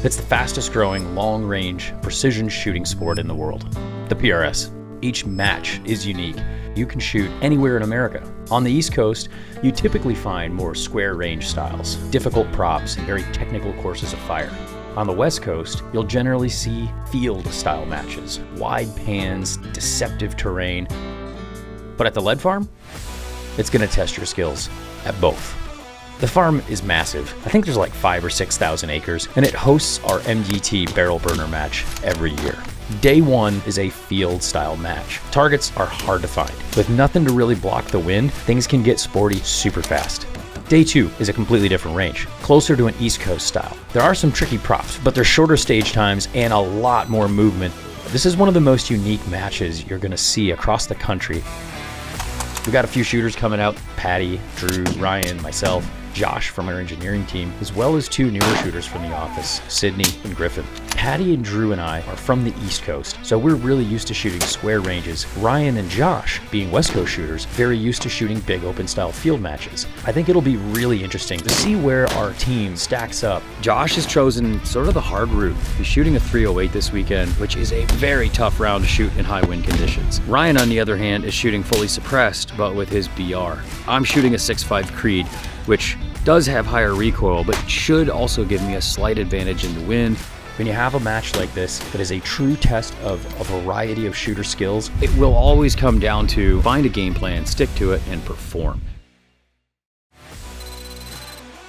It's the fastest growing long-range precision shooting sport in the world, the PRS. Each match is unique. You can shoot anywhere in America. On the East Coast, you typically find more square range styles, difficult props, and very technical courses of fire. On the West Coast, you'll generally see field style matches, wide pans, deceptive terrain. But at the lead farm, it's gonna test your skills at both. The farm is massive. I think there's like 5,000 or 6,000 acres, and it hosts our MDT Barrel Burner match every year. Day one is a field style match. Targets are hard to find. With nothing to really block the wind, things can get sporty super fast. Day two is a completely different range, closer to an East Coast style. There are some tricky props, but there's shorter stage times and a lot more movement. This is one of the most unique matches you're gonna see across the country. We got a few shooters coming out, Patty, Drew, Ryan, myself, Josh from our engineering team, as well as 2 newer shooters from the office, Sydney and Griffin. Patty and Drew and I are from the East Coast, so we're really used to shooting square ranges. Ryan and Josh, being West Coast shooters, very used to shooting big open style field matches. I think it'll be really interesting to see where our team stacks up. Josh has chosen sort of the hard route. He's shooting a 308 this weekend, which is a very tough round to shoot in high wind conditions. Ryan, on the other hand, is shooting fully suppressed, but with his BR. I'm shooting a 6.5 Creed, which does have higher recoil, but should also give me a slight advantage in the wind. When you have a match like this that is a true test of a variety of shooter skills, it will always come down to find a game plan, stick to it, and perform.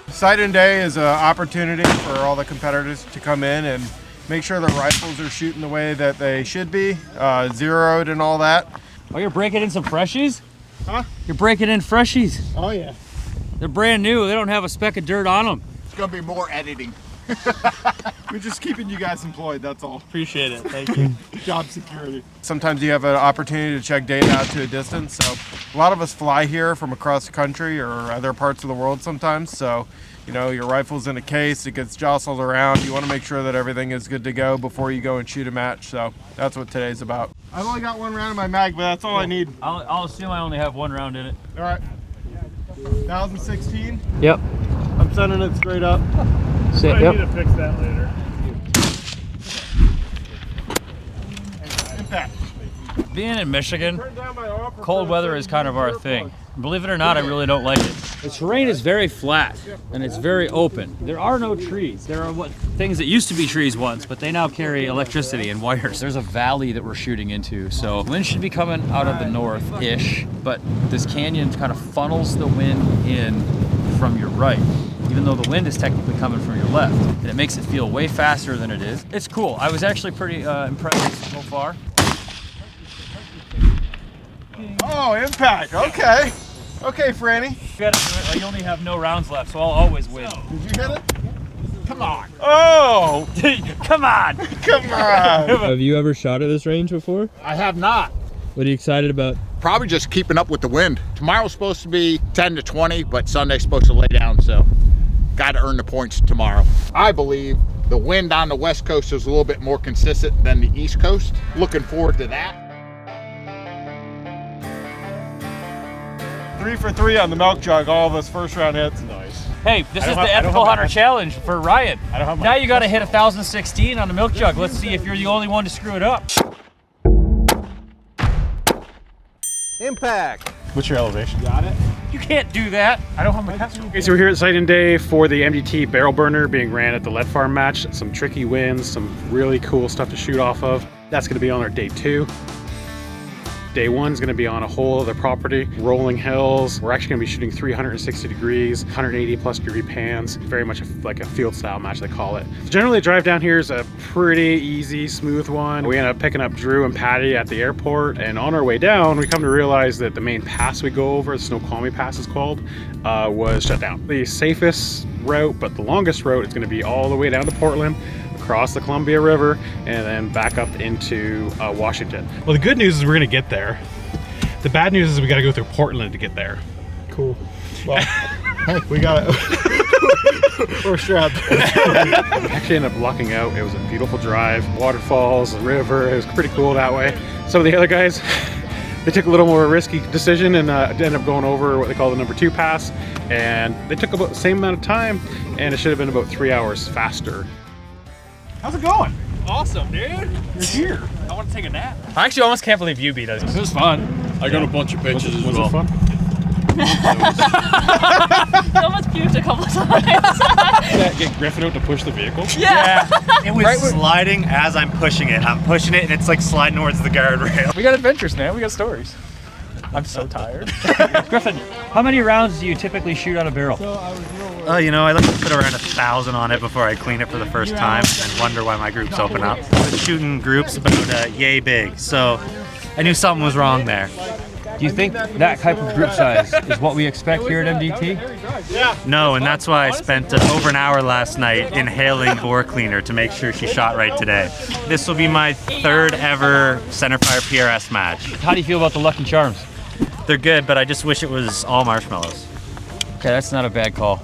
Sight-in day is an opportunity for all the competitors to come in and make sure the rifles are shooting the way that they should be, zeroed and all that. Oh, you're breaking in some freshies? Huh? You're breaking in freshies. Oh yeah. They're brand new. They don't have a speck of dirt on them. It's gonna be more editing. We're just keeping you guys employed, that's all. Appreciate it, thank you. Job security. Sometimes you have an opportunity to check data out to a distance, so a lot of us fly here from across the country or other parts of the world sometimes, so you know, your rifle's in a case, it gets jostled around. You want to make sure that everything is good to go before you go and shoot a match, so that's what today's about. I've only got 1 round in my mag, but that's all I need. I'll assume I only have 1 round in it. All right. 1016. Yep. I'm sending it straight up. Yep. I need to fix that later. Impact. Being in Michigan, cold weather is kind of our thing. Believe it or not, I really don't like it. The terrain is very flat and it's very open. There are no trees. There are things that used to be trees once, but they now carry electricity and wires. There's a valley that we're shooting into, so wind should be coming out of the north-ish, but this canyon kind of funnels the wind in from your right, even though the wind is technically coming from your left, and it makes it feel way faster than it is. It's cool. I was actually pretty impressed so far. Oh, impact. Okay. Okay, Franny. You only have no rounds left, so I'll always win. Did you hit it? Come on. Oh! Come on! Come on. Have you ever shot at this range before? I have not. What are you excited about? Probably just keeping up with the wind. Tomorrow's supposed to be 10 to 20, but Sunday's supposed to lay down, so got to earn the points tomorrow. I believe the wind on the West Coast is a little bit more consistent than the East Coast. Looking forward to that. 3 for 3 on the milk jug, all of us first round hits. Nice. Hey, this is the Ethical Hunter Challenge for Ryan. Now you got to hit 1016 on the milk jug. Let's see if you're the only one to screw it up. Impact. What's your elevation? Got it. You can't do that. I don't have my pencil. Okay, so we're here at Sight-in Day for the MDT Barrel Burner being ran at the lead farm match. Some tricky winds, some really cool stuff to shoot off of. That's going to be on our day 2. Day 1 is going to be on a whole other property, rolling hills. We're actually going to be shooting 360 degrees, 180 plus degree pans. Very much like a field style match, they call it. So generally, the drive down here is a pretty easy, smooth one. We end up picking up Drew and Patty at the airport, and on our way down, we come to realize that the main pass we go over, the Snoqualmie Pass is called, was shut down. The safest route, but the longest route, is going to be all the way down to Portland, across the Columbia River, and then back up into Washington. Well, the good news is we're gonna get there. The bad news is we gotta go through Portland to get there. Cool. Well, hey, we got it. We're strapped. Actually ended up lucking out. It was a beautiful drive, waterfalls, a river. It was pretty cool that way. Some of the other guys, they took a little more risky decision and ended up going over what they call the number 2 pass, and they took about the same amount of time, and it should have been about 3 hours faster. How's it going? Awesome, dude. You're here. I want to take a nap. I actually almost can't believe you beat us. It was fun. I got a bunch of pitches as well. Was it fun? I almost puked a couple times. Get Griffin out to push the vehicle? Yeah. It was sliding as I'm pushing it. I'm pushing it and it's like sliding towards the guardrail. We got adventures, man. We got stories. I'm so tired. Griffin, how many rounds do you typically shoot on a barrel? Oh, you know, I like to put around 1,000 on it before I clean it for the first time and wonder why my groups open up. I was shooting groups about yay big, so I knew something was wrong there. Do you think that type of group size is what we expect here at MDT? No, and that's why I spent over an hour last night inhaling bore cleaner to make sure she shot right today. This will be my 3rd ever centerfire PRS match. How do you feel about the Lucky Charms? They're good, but I just wish it was all marshmallows. Okay, that's not a bad call.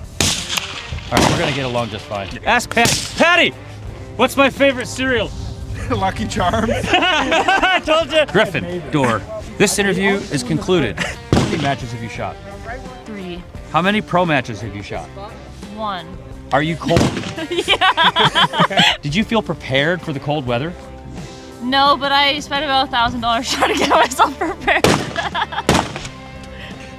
All right, we're gonna get along just fine. Ask Patty, what's my favorite cereal? Lucky Charms. I told you. Griffin, Door. This interview is concluded. How many matches have you shot? 3. How many pro matches have you shot? 1. Are you cold? Yeah. Did you feel prepared for the cold weather? No, but I spent about $1,000 trying to get myself prepared.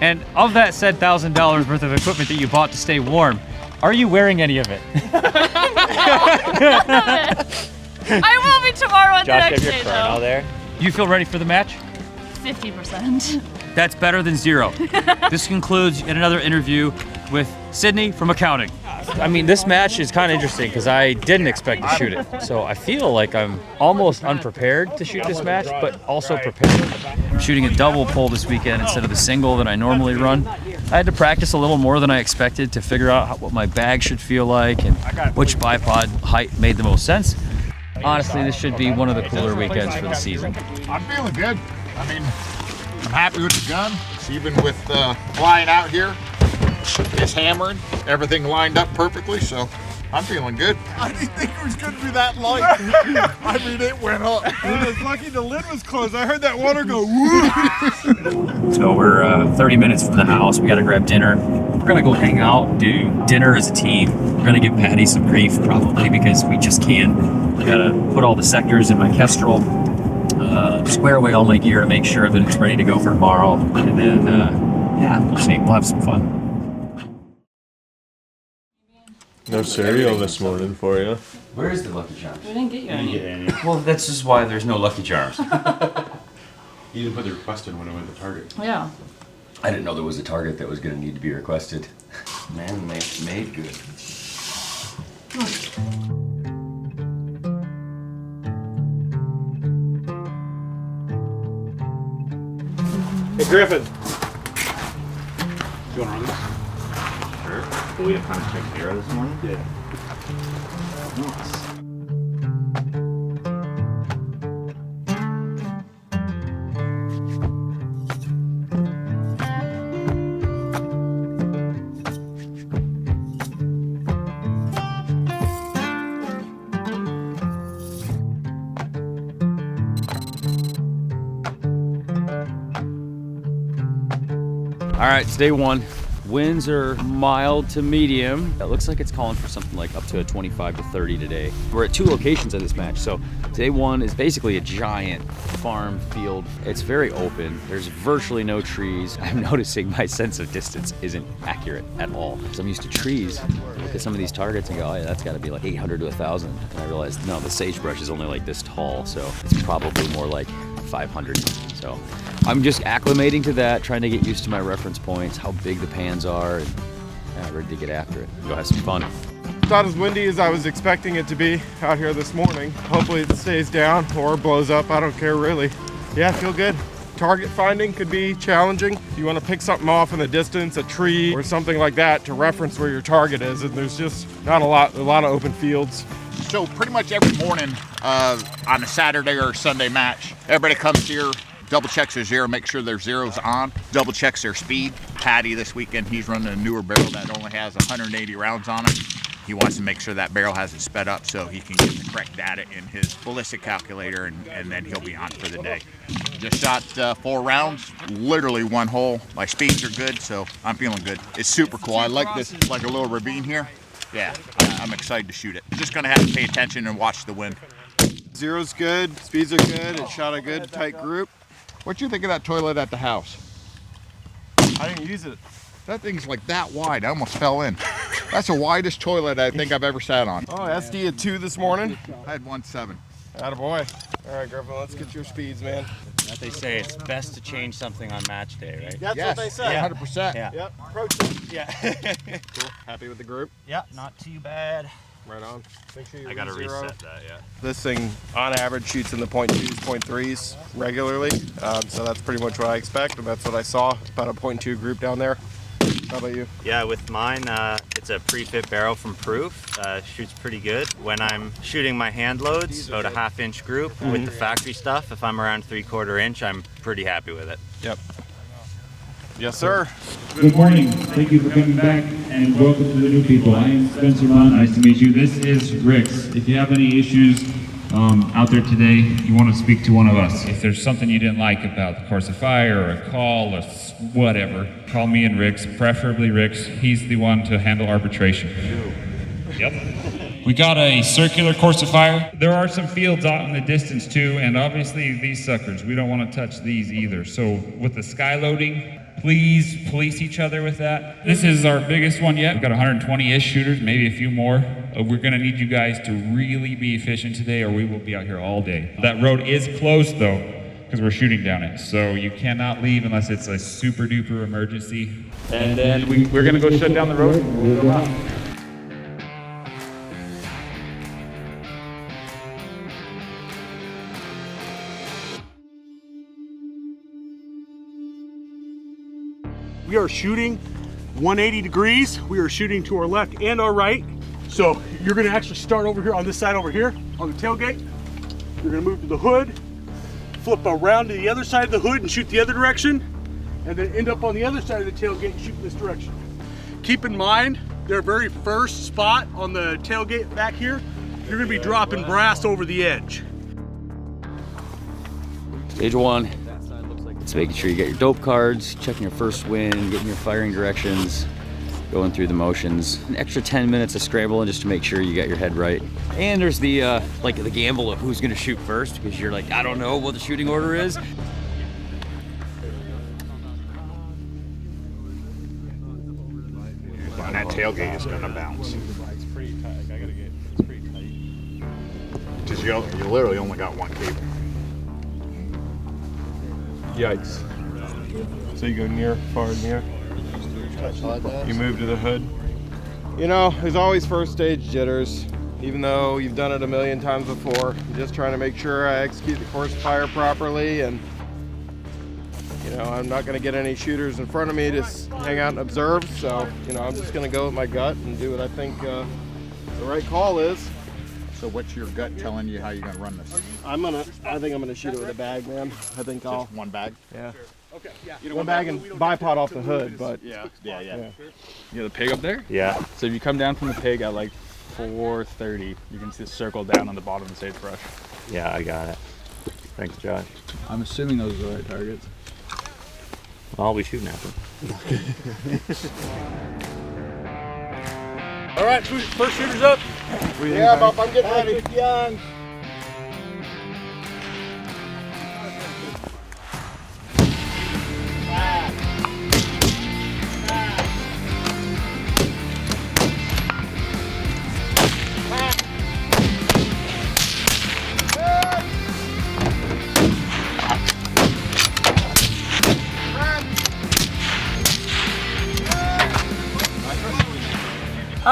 And of that said $1,000 worth of equipment that you bought to stay warm, are you wearing any of it? I will be tomorrow and the next day, though. there? You feel ready for the match? 50%. That's better than 0. This concludes yet another interview with Sydney from accounting. I mean, this match is kind of interesting because I didn't expect to shoot it. So I feel like I'm almost unprepared to shoot this match, but also prepared. I'm shooting a double pull this weekend instead of the single that I normally run. I had to practice a little more than I expected to figure out what my bag should feel like and which bipod height made the most sense. Honestly, this should be one of the cooler weekends for the season. I'm feeling good. I mean, I'm happy with the gun. It's even with flying out here, it's hammering. Everything lined up perfectly, so I'm feeling good. I didn't think it was going to be that light. I mean, it went up. I was lucky the lid was closed. I heard that water go woo. So we're 30 minutes from the house. We gotta grab dinner. We're gonna go hang out, do dinner as a team. We're gonna give Patty some grief probably because we just can't. I gotta put all the sectors in my Kestrel, square away all my gear to make sure that it's ready to go for tomorrow. And then, yeah, we'll see. We'll have some fun. No cereal this morning for you. Where is the Lucky Charms? We didn't get you any. Well, that's just why there's no Lucky Charms. You didn't put the request in when it went to Target. Yeah. I didn't know there was a target that was going to need to be requested. Man, made good. Hey, Griffin. You want to run this? Sure. Will we have time to check zero this morning? Yeah. All right, it's day 1. Winds are mild to medium. It looks like it's calling for something like up to a 25 to 30 today. We're at 2 locations of this match. So day 1 is basically a giant farm field. It's very open. There's virtually no trees. I'm noticing my sense of distance isn't accurate at all. Because I'm used to trees. Look at some of these targets and go, oh yeah, that's gotta be like 800 to 1,000. And I realized, no, the sagebrush is only like this tall. So it's probably more like 500. So I'm just acclimating to that, trying to get used to my reference points, how big the pans are, and ready to get after it. Go have some fun. It's not as windy as I was expecting it to be out here this morning. Hopefully it stays down or blows up. I don't care really. Yeah, I feel good. Target finding could be challenging. You want to pick something off in the distance, a tree or something like that to reference where your target is. And there's just not a lot of open fields. So pretty much every morning on a Saturday or Sunday match, everybody comes here, double checks their zero, make sure their zero's on, double checks their speed. Patty this weekend, he's running a newer barrel that only has 180 rounds on it. He wants to make sure that barrel hasn't sped up so he can get the correct data in his ballistic calculator, and then he'll be on for the day. Just shot 4 rounds, literally 1 hole. My speeds are good, so I'm feeling good. It's super cool. I like this, like a little ravine here. Yeah, I'm excited to shoot it. Just gonna have to pay attention and watch the wind. Zero's good, speeds are good, it shot a good tight group. What'd you think of that toilet at the house? I didn't use it. That thing's like that wide, I almost fell in. That's the widest toilet I think I've ever sat on. Oh, SD at 2 this morning. I had 1.7. Attaboy. All right, Griffin, let's get your speeds, man. What they say, it's best to change something on match day, right? That's Yes, what they say. 100%. Yeah. Yep, approach it. Yeah. Cool, happy with the group? Yeah, not too bad. Right on. Make sure you I gotta re-zero. reset that, yeah. This thing, on average, shoots in the 0.2s, 0.3s regularly. So that's pretty much what I expect, and that's what I saw. It's about a 0.2 group down there. How about you? Yeah, with mine, it's a pre-fit barrel from Proof. Shoots pretty good. When I'm shooting my hand loads, about a 1/2 inch group with the factory stuff, if I'm around 3/4 inch, I'm pretty happy with it. Yep. Yes, sir. Good morning. Thank you for coming back and welcome to the new people. I am Spencer Vaughn. Nice to meet you. This is Rick's. If you have any issues out there today, you want to speak to one of us. If there's something you didn't like about the course of fire or a call or whatever, call me and Rick's, preferably Rick's. He's the one to handle arbitration. Yep. We got a circular course of fire. There are some fields out in the distance too, and obviously these suckers, we don't want to touch these either. So with the sky loading, please police each other with that. This is our biggest one yet. We've got 120-ish shooters, maybe a few more. We're gonna need you guys to really be efficient today or we will be out here all day. That road is closed though, because we're shooting down it. So you cannot leave unless it's a super duper emergency. And then we're gonna go shut down the road and we'll go out. We are shooting 180 degrees. We are shooting to our left and our right. So you're gonna actually start over here on this side over here on the tailgate. You're gonna move to the hood, flip around to the other side of the hood and shoot the other direction, and then end up on the other side of the tailgate and shoot in this direction. Keep in mind, their very first spot on the tailgate back here, you're gonna be dropping brass over the edge. Stage 1. It's making sure you get your dope cards, checking your first wind, getting your firing directions, going through the motions. An extra 10 minutes of scrambling just to make sure you got your head right. And there's the like the gamble of who's gonna shoot first, because you're like, I don't know what the shooting order is. And that tailgate is gonna bounce. It's pretty tight. I gotta get, it's pretty tight. Because you literally only got one cable. Yikes. So you go near, far near. You move to the hood. You know, there's always first stage jitters, even though you've done it a million times before. I'm just trying to make sure I execute the course of fire properly, and you know, I'm not going to get any shooters in front of me to hang out and observe. So, you know, I'm just going to go with my gut and do what I think the right call is. So what's your gut telling you how you're gonna run this? I think I'm gonna shoot it with a bag, man. I think I'll. Just one bag? Yeah. Okay, yeah. One bag and bipod off the hood, but yeah. You got the pig up there? Yeah. So if you come down from the pig at like 4:30, you can see the circle down on the bottom of the sagebrush. Yeah, I got it. Thanks, Josh. I'm assuming those are the right targets. I'll be shooting at them. All right, first shooter's up. yeah, Bob, I'm getting ready. Young.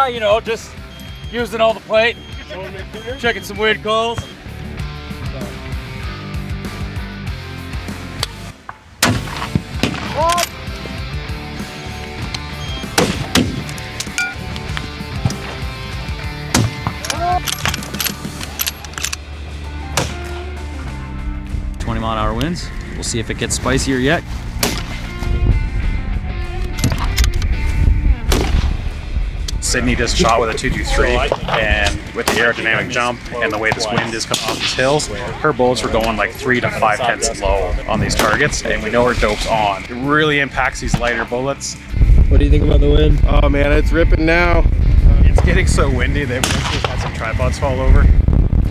You know, just using all the plate, checking some weird calls. Mile-an-hour winds. We'll see if it gets spicier yet. Sydney just shot with a 223, and with the aerodynamic jump and the way this wind is coming off these hills, her bullets were going like 3 to 5 tenths low on these targets, and we know her dope's on. It really impacts these lighter bullets. What do you think about the wind? Oh man, it's ripping now. It's It's getting so windy that we just had some tripods fall over.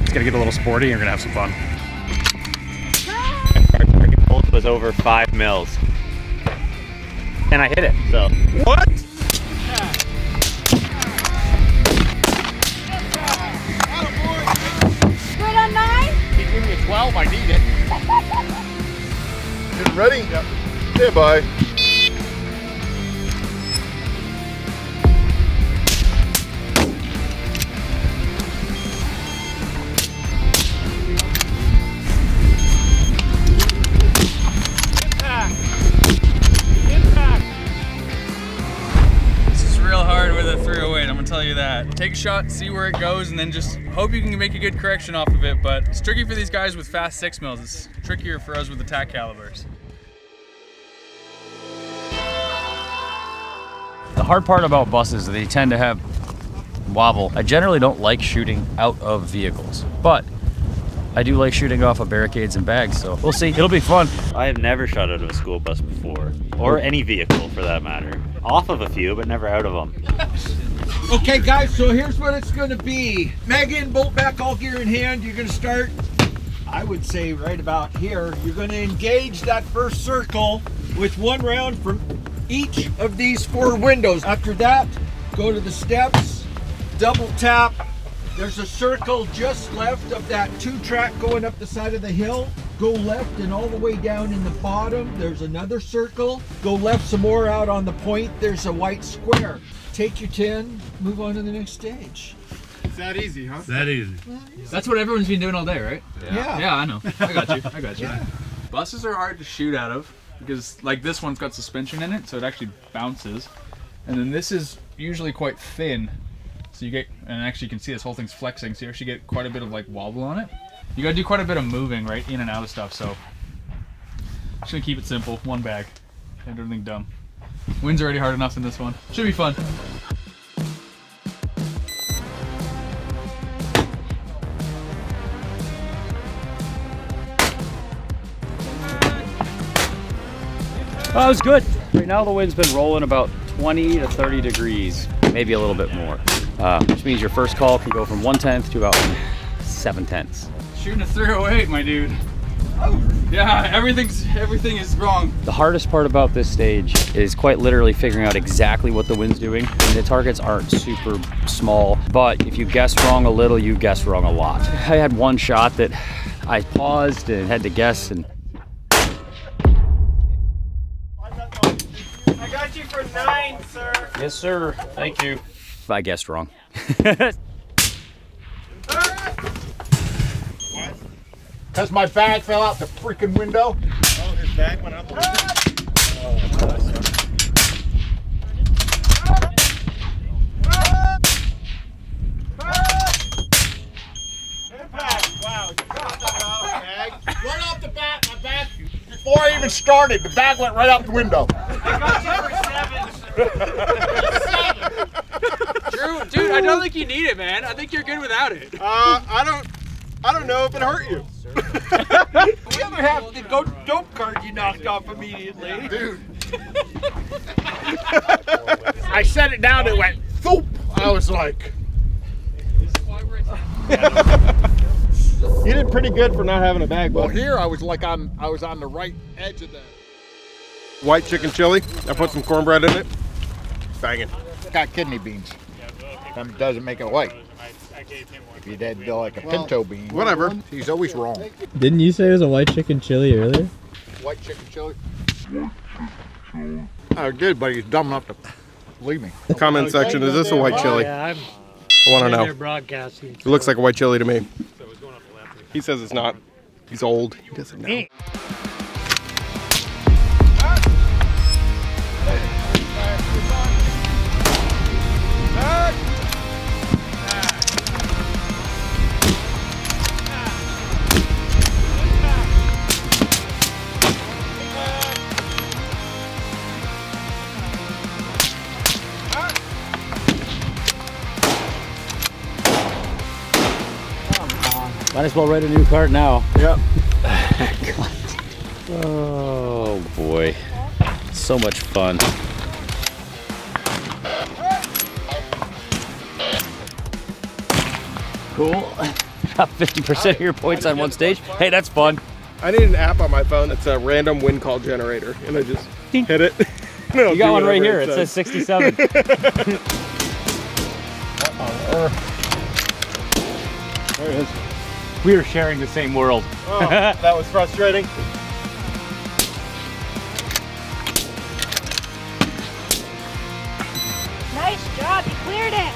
It's gonna get a little sporty and we're gonna have some fun. Our target bolt was over 5 mils. And I hit it, so. What? Good on 9? He gave me a 12, I need it. You ready? Yep. Stand by. Tell you that. Take a shot, see where it goes, and then just hope you can make a good correction off of it. But it's tricky for these guys with fast 6 mils. It's trickier for us with the tack calibers. The hard part about buses is they tend to have wobble. I generally don't like shooting out of vehicles, but I do like shooting off of barricades and bags, so we'll see. It'll be fun. I have never shot out of a school bus before, or any vehicle for that matter. Off of a few, but never out of them. Okay guys, so here's what it's gonna be. Megan, bolt back, all gear in hand. You're gonna start, I would say right about here. You're gonna engage that first circle with 1 round from each of these 4 windows. After that, go to the steps, double tap. There's a circle just left of that 2-track going up the side of the hill. Go left and all the way down in the bottom, there's another circle. Go left some more out on the point, there's a white square. Take your 10, move on to the next stage. It's that easy, huh? That easy. That's what everyone's been doing all day, right? Yeah. Yeah, I know. I got you. I got you. Yeah. Buses are hard to shoot out of because, like, this one's got suspension in it, so it actually bounces. And then this is usually quite thin, so you get, and actually you can see this whole thing's flexing, so you actually get quite a bit of like wobble on it. You gotta do quite a bit of moving, right, in and out of stuff. So just gonna keep it simple, 1 bag, can't do anything dumb. Wind's already hard enough in this one. Should be fun. Oh, it was good. Right now the wind's been rolling about 20 to 30 degrees, maybe a little bit more, which means your first call can go from 1/10 to about 7/10. Shooting a 308, my dude. Yeah, everything is wrong. The hardest part about this stage is quite literally figuring out exactly what the wind's doing. And the targets aren't super small, but if you guess wrong a little, you guess wrong a lot. I had one shot that I paused and had to guess, and I got you for 9, sir. yes, sir. Thank you. I guessed wrong. Because my bag fell out the freaking window. Oh, his bag went out the window. Wow, you dropped that out, bag. Right off the bat, my bag, before I even started, the bag went right out the window. I got you for 7. Drew, dude, I don't think you need it, man. I think you're good without it. I don't know if it hurt you. The other half, the dope card you knocked off immediately. Dude. I set it down, it went thoop. I was like. You did pretty good for not having a bag, Well, bud. here I was like on the right edge of the. White chicken chili. I put some cornbread in it. Banging. Got kidney beans. That doesn't make it white. If you did like a pinto bean. Whatever. He's always wrong. Didn't you say it was a white chicken chili earlier? White chicken chili. I did, but he's dumb enough to believe me. Comment section, is this a white chili? Yeah, I'm I want to know. broadcasting. It looks like a white chili to me. He says it's not. He's old. He doesn't know. might as well write a new cart now. Yep. Oh boy, so much fun. cool. Got 50% of your points on one stage. Hey, that's fun. I need an app on my phone that's a random wind call generator, and I just hit it. You got one right here. It says 67. There it is. We are sharing the same world. Oh, that was frustrating. Nice job, you cleared it.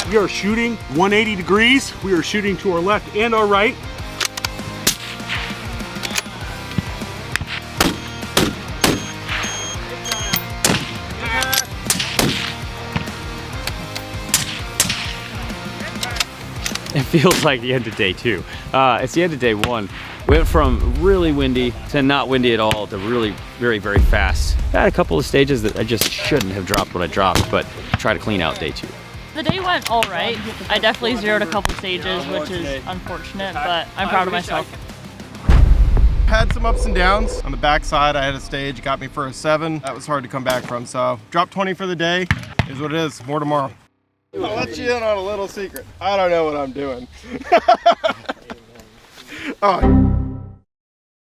We are shooting 180 degrees. We are shooting to our left and our right. It feels like the end of day 2. It's the end of day 1. Went from really windy to not windy at all to really very, very fast. I had a couple of stages that I just shouldn't have dropped what I dropped, but try to clean out day 2. The day went all right. I definitely zeroed a couple stages, which is unfortunate, but I'm proud of myself. Had some ups and downs. On the backside, I had a stage, got me for a 7. That was hard to come back from, so dropped 20 for the day. Is what it is. More tomorrow. I'll let you in on a little secret. I don't know what I'm doing. Oh.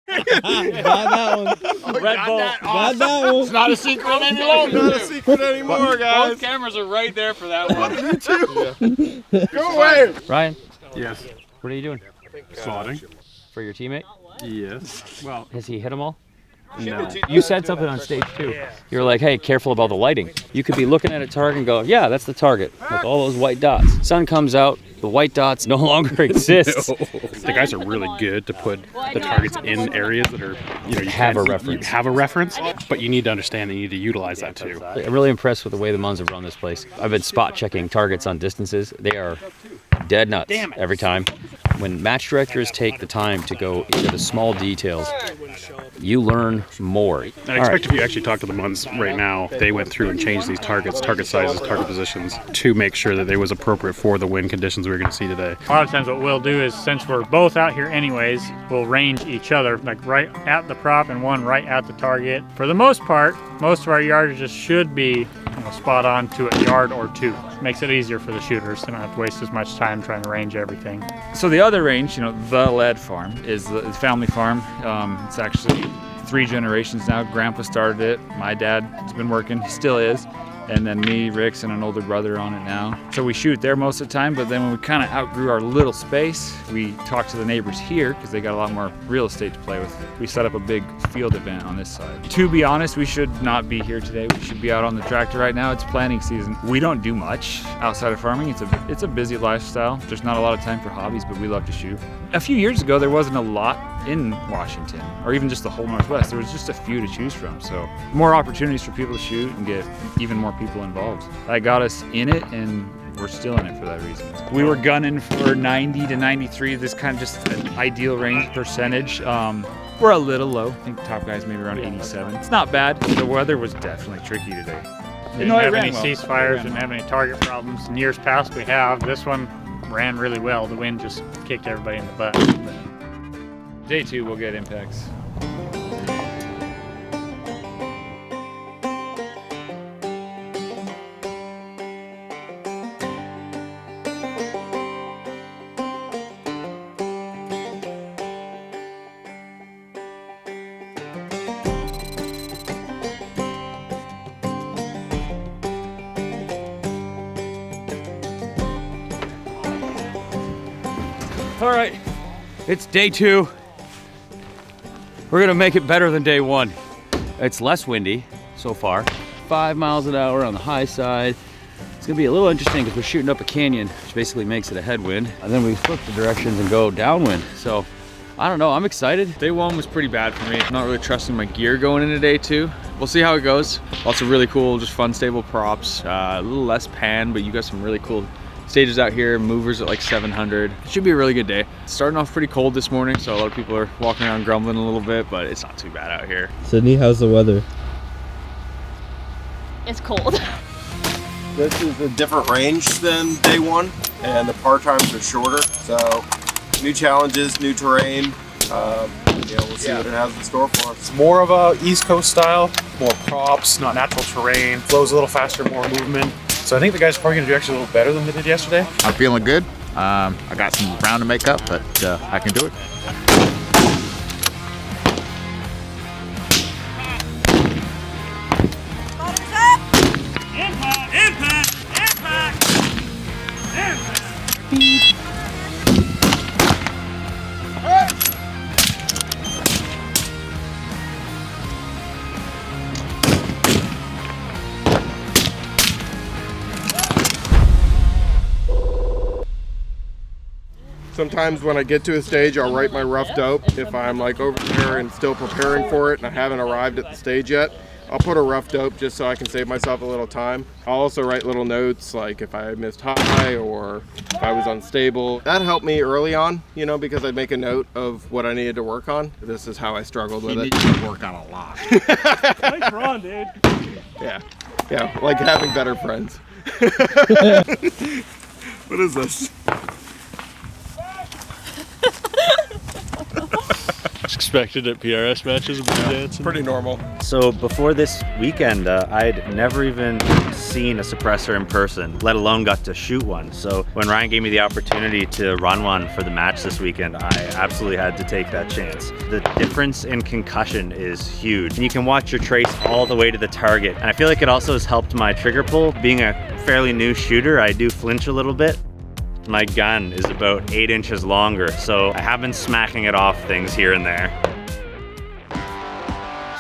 Got that one. Red Bull. Got that one. It's not a secret any longer. Not a secret anymore, guys. Both cameras are right there for that one. You too. Go away. Ryan? Yes. What are you doing? Slotting. For your teammate? Yes. Well, has he hit them all? No. You said something on stage 2. You were like, hey, careful about the lighting. You could be looking at a target and go, yeah, that's the target, with all those white dots. Sun comes out, the white dots no longer exist. No. The guys are really good to put the targets in areas that are, you have a reference. You have a reference, but you need to understand and you need to utilize that too. I'm really impressed with the way the Muns have run this place. I've been spot checking targets on distances. They are dead nuts every time. When match directors take the time to go into the small details, you learn more. And I expect if you actually talk to the Muns right now, they went through and changed these targets, target sizes, target positions to make sure that they was appropriate for the wind conditions we were going to see today. A lot of times what we'll do is, since we're both out here anyways, we'll range each other, like right at the prop and one right at the target. For the most part, most of our yardages should be spot on to a yard or 2. Makes it easier for the shooters. They don't have to waste as much time trying to range everything. So the other range, the lead farm, is the family farm. It's actually 3 generations now. Grandpa started it. My dad has been working, he still is. And then me, Rix, and an older brother on it now. So we shoot there most of the time, but then when we kind of outgrew our little space, we talked to the neighbors here because they got a lot more real estate to play with. We set up a big field event on this side. To be honest, we should not be here today. We should be out on the tractor right now. It's planting season. We don't do much outside of farming. It's a busy lifestyle. There's not a lot of time for hobbies, but we love to shoot. A few years ago, there wasn't a lot in Washington, or even just the whole Northwest. There was just a few to choose from. So more opportunities for people to shoot and get even more people involved. That got us in it, and we're still in it for that reason. We were gunning for 90 to 93, this kind of just an ideal range percentage. We're a little low. I think top guys maybe around 87. It's not bad. The weather was definitely tricky today. Didn't have any ceasefires, didn't have any target problems. In years past we have. This one ran really well. The wind just kicked everybody in the butt. Day 2 we'll get impacts. All right, it's day 2. We're gonna make it better than day 1. It's less windy so far. 5 miles an hour on the high side. It's gonna be a little interesting because we're shooting up a canyon, which basically makes it a headwind. And then we flip the directions and go downwind. So I don't know, I'm excited. Day 1 was pretty bad for me. I'm not really trusting my gear going into day 2. We'll see how it goes. Lots of really cool, just fun, stable props. A little less pan, but you got some really cool stages out here, movers at like 700. It should be a really good day. It's starting off pretty cold this morning, so a lot of people are walking around grumbling a little bit, but it's not too bad out here. Sydney, how's the weather? It's cold. This is a different range than day 1, and the par times are shorter, so new challenges, new terrain. Yeah, we'll see what it has in store for us. It's more of a East Coast style, more props, not natural terrain, flows a little faster, more movement. So I think the guys are probably going to do actually a little better than they did yesterday. I'm feeling good. I got some ground to make up, but I can do it. Sometimes when I get to a stage, I'll write my rough dope. If I'm like over here and still preparing for it and I haven't arrived at the stage yet, I'll put a rough dope just so I can save myself a little time. I'll also write little notes like if I missed high or if I was unstable. That helped me early on, you know, because I'd make a note of what I needed to work on. This is how I struggled with it. You need to work on a lot. Nice run, dude. Yeah, like having better friends. What is this? Expected at PRS matches to be dancing. Pretty normal. So before this weekend, I'd never even seen a suppressor in person, let alone got to shoot one. So when Ryan gave me the opportunity to run one for the match this weekend, I absolutely had to take that chance. The difference in concussion is huge. And you can watch your trace all the way to the target. And I feel like it also has helped my trigger pull. Being a fairly new shooter, I do flinch a little bit. My gun is about 8 inches longer, so I have been smacking it off things here and there.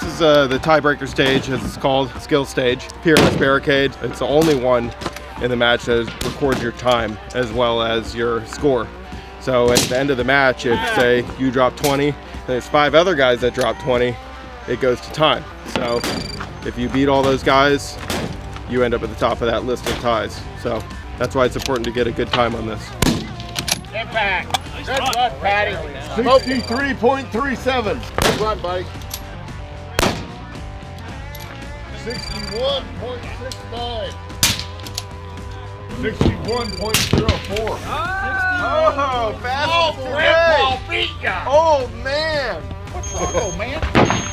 This is the tiebreaker stage, as it's called, skill stage. PRS barricade. It's the only one in the match that records your time as well as your score. So at the end of the match, if say you drop 20, and there's 5 other guys that drop 20, it goes to time. So if you beat all those guys, you end up at the top of that list of ties. So that's why it's important to get a good time on this. Impact. Good luck, Patty. 63.37. Good run, buddy. 61.69. 61.04. Oh, fast. Oh, Grandpa beat ya. Oh, man. What's wrong, old man?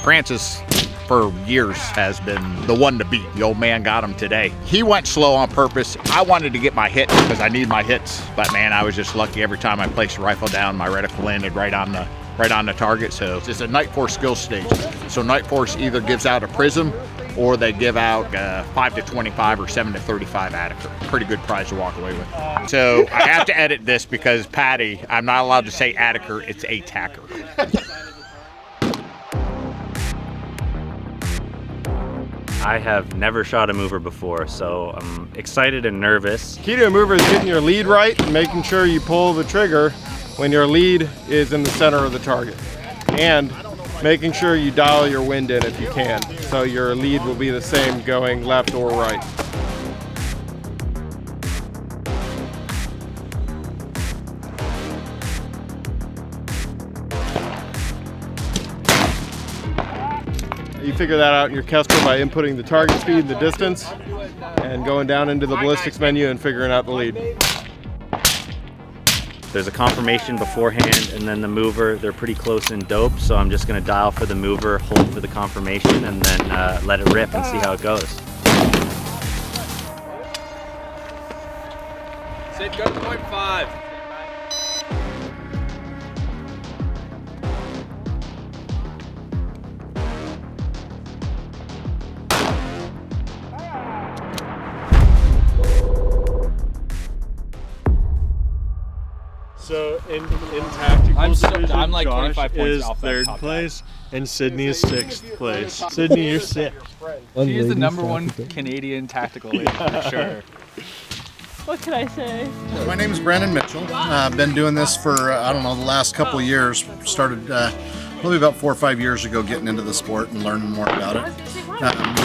Francis, for years, has been the one to beat. The old man got him today. He went slow on purpose. I wanted to get my hit because I need my hits, but man, I was just lucky every time I placed a rifle down, my reticle landed right on the target. So it's just a Night Force skill stage. So Night Force either gives out a prism or they give out 5 to 25 or 7 to 35 Attica. Pretty good prize to walk away with. So I have to edit this because Patty, I'm not allowed to say Attica, it's Attacker. I have never shot a mover before, so I'm excited and nervous. Key to a mover is getting your lead right and making sure you pull the trigger when your lead is in the center of the target. And making sure you dial your wind in if you can, so your lead will be the same going left or right. You figure that out in your Kestrel by inputting the target speed and the distance and going down into the ballistics menu and figuring out the lead. There's a confirmation beforehand and then the mover. They're pretty close in dope, so I'm just gonna dial for the mover, hold for the confirmation, and then let it rip and see how it goes. Safe gun 0.5. So in tactical division, I'm like Josh 25 points is off that third top place and Sydney is 6th place. Sydney, you're 6th. She is the #1 Canadian tactical lady, for sure. What can I say? My name is Brandon Mitchell. I've been doing this for, I don't know, the last couple of years. Started probably about 4 or 5 years ago getting into the sport and learning more about it.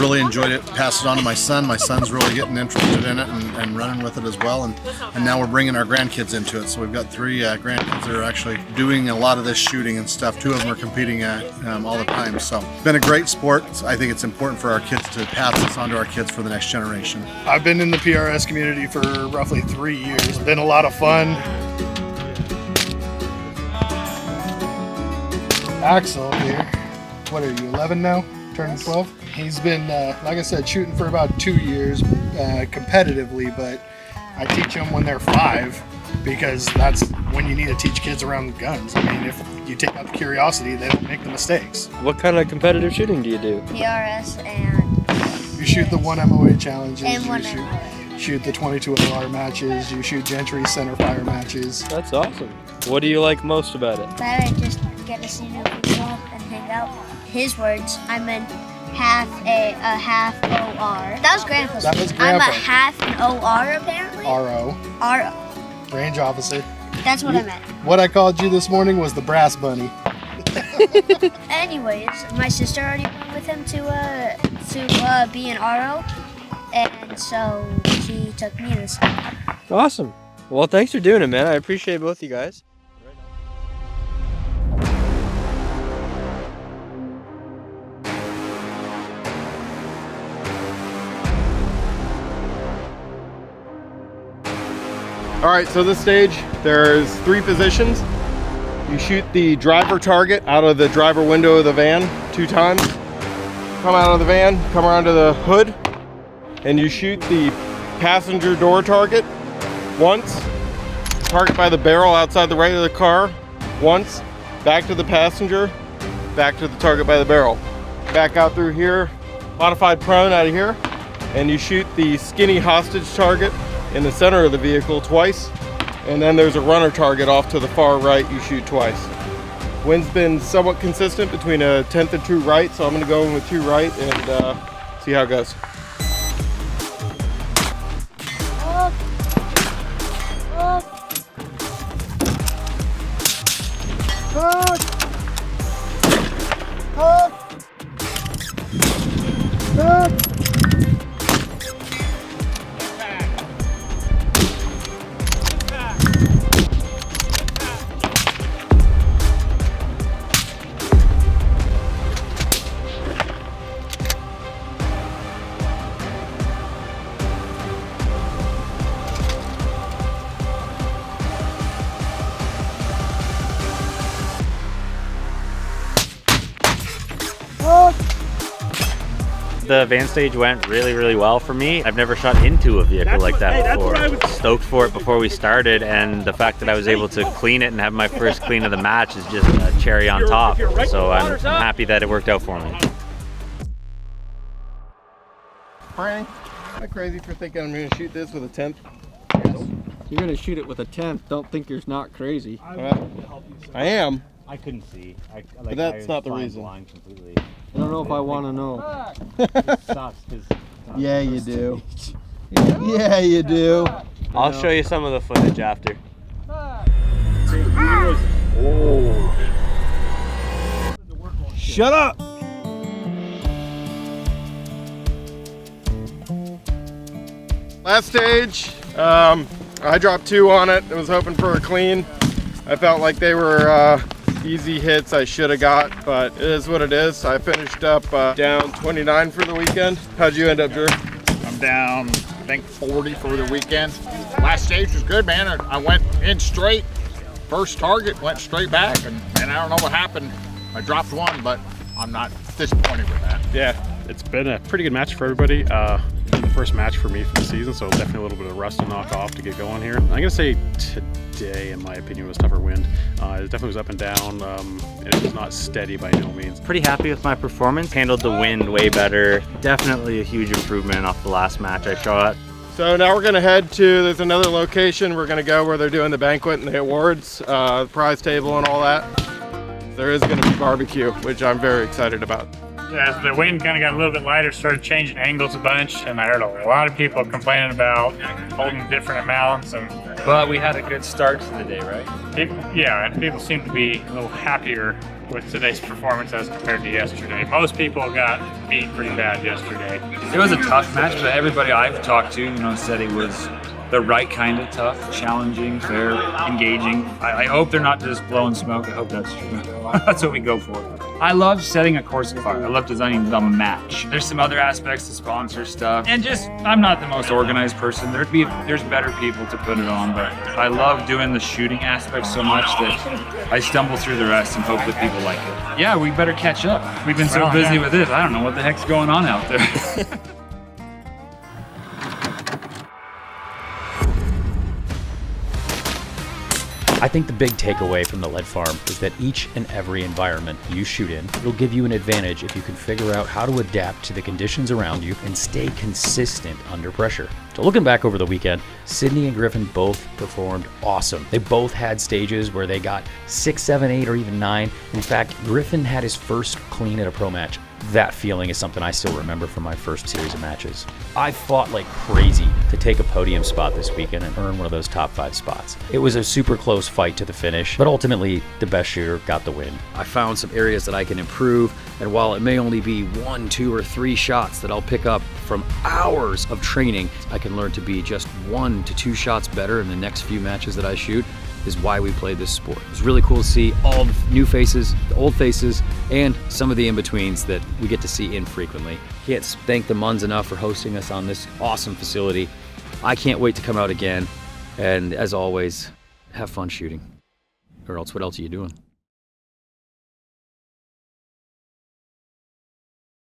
Really enjoyed it, passed it on to my son. My son's really getting interested in it and running with it as well. And now we're bringing our grandkids into it. So we've got 3 grandkids that are actually doing a lot of this shooting and stuff. 2 of them are competing all the time. So it's been a great sport. I think it's important for our kids to pass this on to our kids for the next generation. I've been in the PRS community for roughly 3 years. It's been a lot of fun. Axel here. What are you, 11 now? Turning 12? He's been, like I said, shooting for about 2 years competitively, but I teach them when they're 5 because that's when you need to teach kids around guns. I mean, if you take out the curiosity, they don't make the mistakes. What kind of competitive shooting do you do? PRS and... You shoot the 1 MOA challenges, And one you shoot the 22 LR matches, you shoot Gentry center fire matches. That's awesome. What do you like most about it? That I just get to see new people and hang out. His words, I'm a half OR. That was Grandpa's. That was I'm Grandpa. a half an OR apparently. RO. RO. Range officer. That's what I meant. What I called you this morning was the brass bunny. Anyways, my sister already went with him to be an RO, and so she took me this time. Awesome. Well, thanks for doing it, man. I appreciate both you guys. All right, so this stage, there's 3 positions. You shoot the driver target out of the driver window of the van 2 times. Come out of the van, come around to the hood, and you shoot the passenger door target once. Target by the barrel outside the right of the car once. Back to the passenger, back to the target by the barrel. Back out through here, modified prone out of here, and you shoot the skinny hostage target in the center of the vehicle twice, and then there's a runner target off to the far right you shoot twice. Wind's been somewhat consistent between a 1/10 and 2 right, so I'm gonna go in with 2 right and see how it goes. The van stage went really well for me. I've never shot into a vehicle like that before. Stoked for it before we started, and the fact that I was able to clean it and have my first clean of the match is just a cherry on top. So I'm happy that it worked out for me. Franny, am I crazy for thinking I'm gonna shoot this with a 10th? You're gonna shoot it with a 10th. Don't think you're not crazy. I am. I couldn't see. But that's not the reason. Completely. I don't know if I want to know. It sucks because. Yeah, you do. Yeah, you do. I'll show you some of the footage after. Shut up! Last stage, I dropped 2 on it. I was hoping for a clean. I felt like they were easy hits I should have got, but it is what it is. I finished up down 29 for the weekend. How'd you end up, Drew? I'm down, I think 40 for the weekend. Last stage was good, man. I went in straight. First target went straight back, and I don't know what happened. I dropped 1, but I'm not disappointed with that. Yeah, it's been a pretty good match for everybody. The first match for me for the season, so definitely a little bit of rust to knock off to get going here. I'm gonna say today, in my opinion, was tougher wind. It definitely was up and down, and it was not steady by no means. Pretty happy with my performance. Handled the wind way better. Definitely a huge improvement off the last match I shot. So now we're gonna head to, there's another location. We're gonna go where they're doing the banquet and the awards, the prize table and all that. There is gonna be barbecue, which I'm very excited about. As the wind kind of got a little bit lighter, started changing angles a bunch, and I heard a lot of people complaining about holding different amounts. But we had a good start to the day, right? And people seem to be a little happier with today's performance as compared to yesterday. Most people got beat pretty bad yesterday. It was a tough match, but everybody I've talked to, said it was the right kind of tough, challenging, fair, engaging. I hope they're not just blowing smoke. I hope that's true. That's what we go for. I love setting a course of fire. I love designing the match. There's some other aspects to sponsor stuff. And just, I'm not the most organized person. There's better people to put it on, but I love doing the shooting aspect so much that I stumble through the rest and hope that people like it. Yeah, we better catch up. We've been so busy with this. I don't know what the heck's going on out there. I think the big takeaway from the lead farm is that each and every environment you shoot in will give you an advantage if you can figure out how to adapt to the conditions around you and stay consistent under pressure. So looking back over the weekend, Sydney and Griffin both performed awesome. They both had stages where they got 6, 7, 8, or even 9. In fact, Griffin had his first clean at a pro match. That feeling is something I still remember from my first series of matches. I fought like crazy to take a podium spot this weekend and earn one of those top 5 spots. It was a super close fight to the finish, but ultimately the best shooter got the win. I found some areas that I can improve, and while it may only be 1, 2, or 3 shots that I'll pick up from hours of training, I can learn to be just 1 to 2 shots better in the next few matches that I shoot. Is why we play this sport. It's really cool to see all the new faces, the old faces, and some of the in-betweens that we get to see infrequently. Can't thank the Muns enough for hosting us on this awesome facility. I can't wait to come out again, and as always, have fun shooting. Or else, what else are you doing?